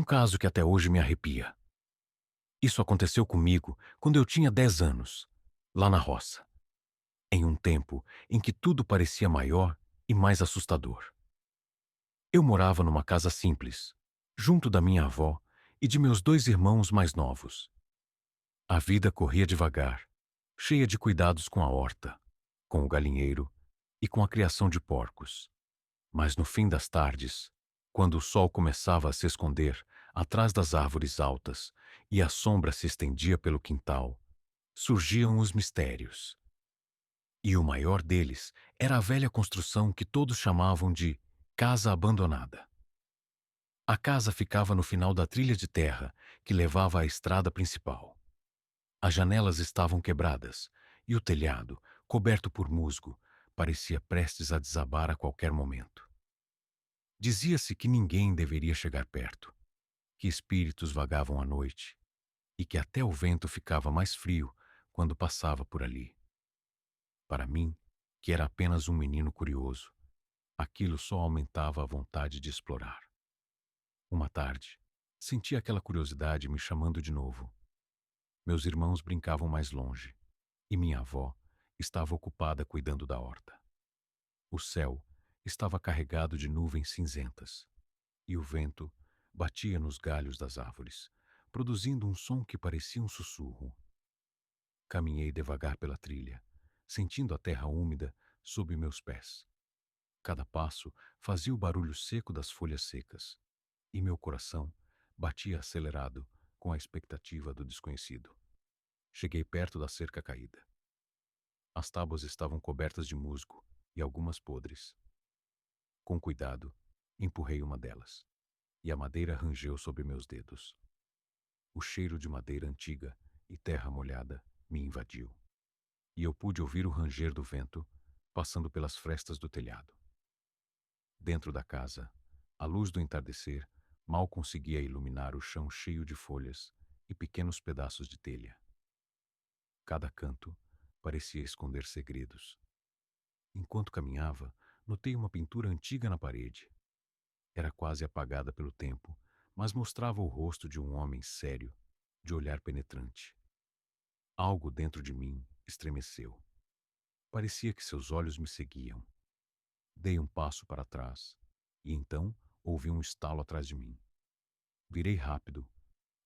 Um caso que até hoje me arrepia. Isso aconteceu comigo quando eu tinha 10 anos, lá na roça, em um tempo em que tudo parecia maior e mais assustador. Eu morava numa casa simples, junto da minha avó e de meus 2 irmãos mais novos. A vida corria devagar, cheia de cuidados com a horta, com o galinheiro e com a criação de porcos. Mas no fim das tardes, quando o sol começava a se esconder atrás das árvores altas e a sombra se estendia pelo quintal, surgiam os mistérios. E o maior deles era a velha construção que todos chamavam de casa abandonada. A casa ficava no final da trilha de terra que levava à estrada principal. As janelas estavam quebradas e o telhado, coberto por musgo, parecia prestes a desabar a qualquer momento. Dizia-se que ninguém deveria chegar perto, que espíritos vagavam à noite e que até o vento ficava mais frio quando passava por ali. Para mim, que era apenas um menino curioso, aquilo só aumentava a vontade de explorar. Uma tarde, senti aquela curiosidade me chamando de novo. Meus irmãos brincavam mais longe e minha avó estava ocupada cuidando da horta. O céu estava carregado de nuvens cinzentas e o vento batia nos galhos das árvores, produzindo um som que parecia um sussurro. Caminhei devagar pela trilha, sentindo a terra úmida sob meus pés. Cada passo fazia o barulho seco das folhas secas, e meu coração batia acelerado com a expectativa do desconhecido. Cheguei perto da cerca caída. As tábuas estavam cobertas de musgo e algumas podres. Com cuidado, empurrei uma delas, e a madeira rangeu sob meus dedos. O cheiro de madeira antiga e terra molhada me invadiu, e eu pude ouvir o ranger do vento passando pelas frestas do telhado. Dentro da casa, a luz do entardecer mal conseguia iluminar o chão cheio de folhas e pequenos pedaços de telha. Cada canto parecia esconder segredos. Enquanto caminhava, notei uma pintura antiga na parede. Era quase apagada pelo tempo, mas mostrava o rosto de um homem sério, de olhar penetrante. Algo dentro de mim estremeceu. Parecia que seus olhos me seguiam. Dei um passo para trás, e então ouvi um estalo atrás de mim. Virei rápido,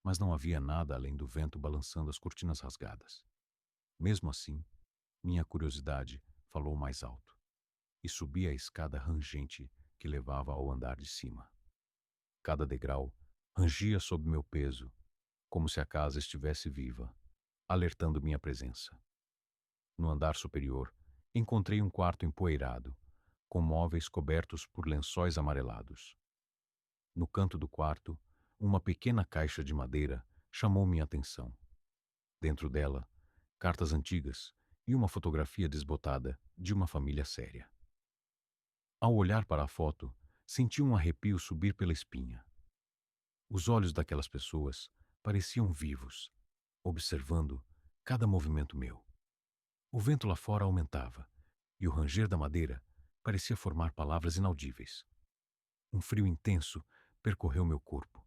mas não havia nada além do vento balançando as cortinas rasgadas. Mesmo assim, minha curiosidade falou mais alto, e subi a escada rangente que levava ao andar de cima. Cada degrau rangia sob meu peso, como se a casa estivesse viva, alertando minha presença. No andar superior, encontrei um quarto empoeirado, com móveis cobertos por lençóis amarelados. No canto do quarto, uma pequena caixa de madeira chamou minha atenção. Dentro dela, cartas antigas e uma fotografia desbotada de uma família séria. Ao olhar para a foto, senti um arrepio subir pela espinha. Os olhos daquelas pessoas pareciam vivos, observando cada movimento meu. O vento lá fora aumentava, e o ranger da madeira parecia formar palavras inaudíveis. Um frio intenso percorreu meu corpo,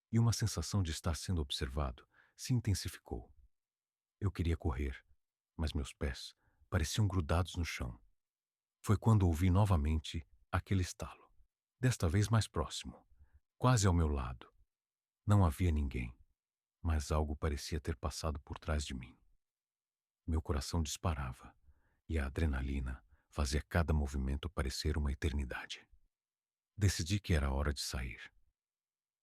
e uma sensação de estar sendo observado se intensificou. Eu queria correr, mas meus pés pareciam grudados no chão. Foi quando ouvi novamente aquele estalo, desta vez mais próximo, quase ao meu lado. Não havia ninguém, mas algo parecia ter passado por trás de mim. Meu coração disparava, e a adrenalina fazia cada movimento parecer uma eternidade. Decidi que era hora de sair.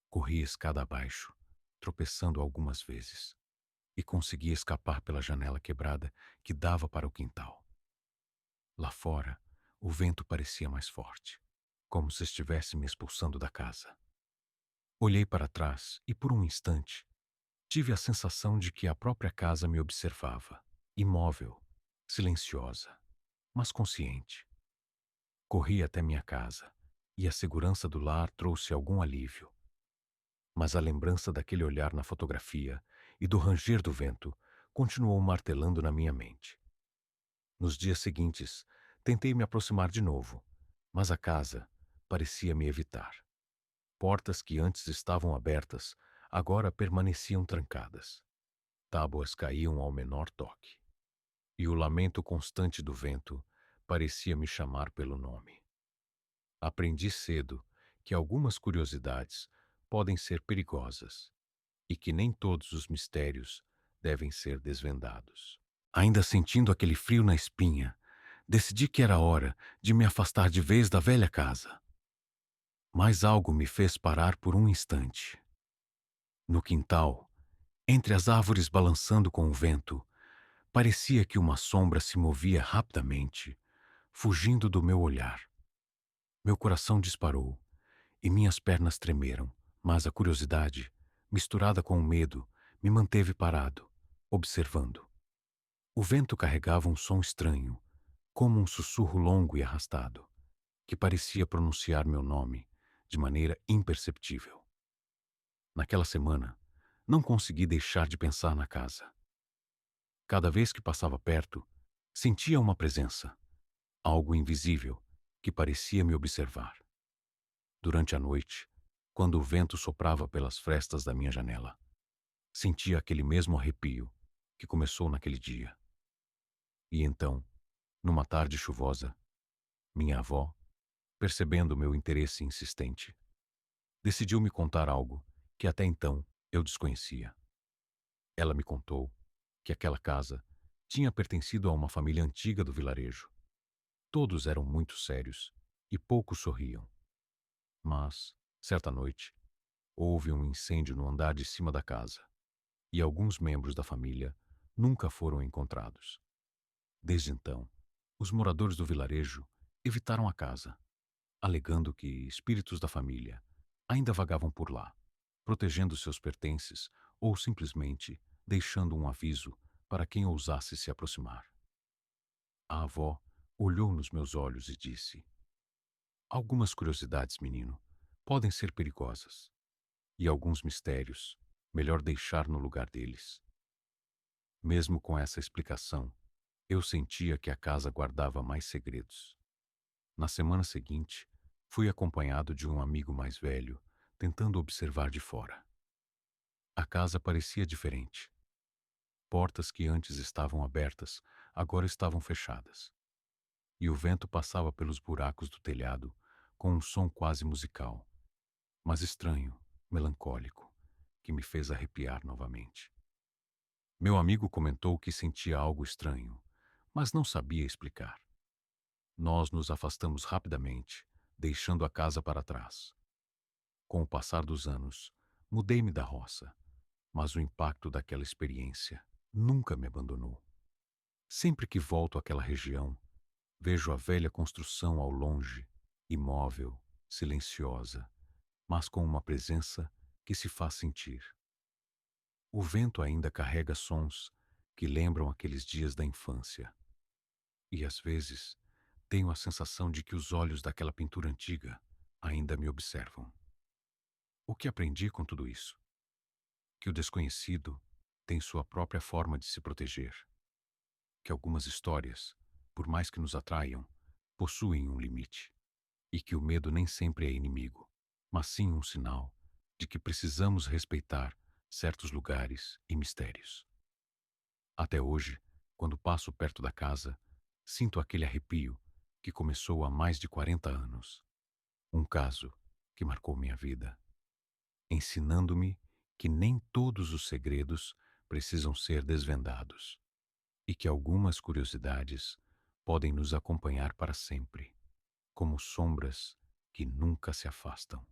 Corri escada abaixo, tropeçando algumas vezes, e consegui escapar pela janela quebrada que dava para o quintal. Lá fora, o vento parecia mais forte, como se estivesse me expulsando da casa. Olhei para trás e, por um instante, tive a sensação de que a própria casa me observava, imóvel, silenciosa, mas consciente. Corri até minha casa, e a segurança do lar trouxe algum alívio. Mas a lembrança daquele olhar na fotografia e do ranger do vento continuou martelando na minha mente. Nos dias seguintes, tentei me aproximar de novo, mas a casa parecia me evitar. Portas que antes estavam abertas, agora permaneciam trancadas. Tábuas caíam ao menor toque. E o lamento constante do vento parecia me chamar pelo nome. Aprendi cedo que algumas curiosidades podem ser perigosas e que nem todos os mistérios devem ser desvendados. Ainda sentindo aquele frio na espinha, decidi que era hora de me afastar de vez da velha casa. Mas algo me fez parar por um instante. No quintal, entre as árvores balançando com o vento, parecia que uma sombra se movia rapidamente, fugindo do meu olhar. Meu coração disparou e minhas pernas tremeram, mas a curiosidade, misturada com o medo, me manteve parado, observando. O vento carregava um som estranho, como um sussurro longo e arrastado, que parecia pronunciar meu nome de maneira imperceptível. Naquela semana, não consegui deixar de pensar na casa. Cada vez que passava perto, sentia uma presença, algo invisível, que parecia me observar. Durante a noite, quando o vento soprava pelas frestas da minha janela, sentia aquele mesmo arrepio que começou naquele dia. E então, numa tarde chuvosa, minha avó, percebendo meu interesse insistente, decidiu me contar algo que até então eu desconhecia. Ela me contou que aquela casa tinha pertencido a uma família antiga do vilarejo. Todos eram muito sérios e poucos sorriam. Mas, certa noite, houve um incêndio no andar de cima da casa e alguns membros da família nunca foram encontrados. Desde então, os moradores do vilarejo evitaram a casa, alegando que espíritos da família ainda vagavam por lá, protegendo seus pertences ou simplesmente deixando um aviso para quem ousasse se aproximar. A avó olhou nos meus olhos e disse: Algumas curiosidades, menino, podem ser perigosas, e alguns mistérios, melhor deixar no lugar deles. Mesmo com essa explicação, eu sentia que a casa guardava mais segredos. Na semana seguinte, fui acompanhado de um amigo mais velho, tentando observar de fora. A casa parecia diferente. Portas que antes estavam abertas, agora estavam fechadas. E o vento passava pelos buracos do telhado com um som quase musical, mas estranho, melancólico, que me fez arrepiar novamente. Meu amigo comentou que sentia algo estranho, mas não sabia explicar. Nós nos afastamos rapidamente, deixando a casa para trás. Com o passar dos anos, mudei-me da roça, mas o impacto daquela experiência nunca me abandonou. Sempre que volto àquela região, vejo a velha construção ao longe, imóvel, silenciosa, mas com uma presença que se faz sentir. O vento ainda carrega sons que lembram aqueles dias da infância. E às vezes tenho a sensação de que os olhos daquela pintura antiga ainda me observam. O que aprendi com tudo isso? Que o desconhecido tem sua própria forma de se proteger. Que algumas histórias, por mais que nos atraiam, possuem um limite. E que o medo nem sempre é inimigo, mas sim um sinal de que precisamos respeitar certos lugares e mistérios. Até hoje, quando passo perto da casa, sinto aquele arrepio que começou há mais de 40 anos. Um caso que marcou minha vida, ensinando-me que nem todos os segredos precisam ser desvendados e que algumas curiosidades podem nos acompanhar para sempre, como sombras que nunca se afastam.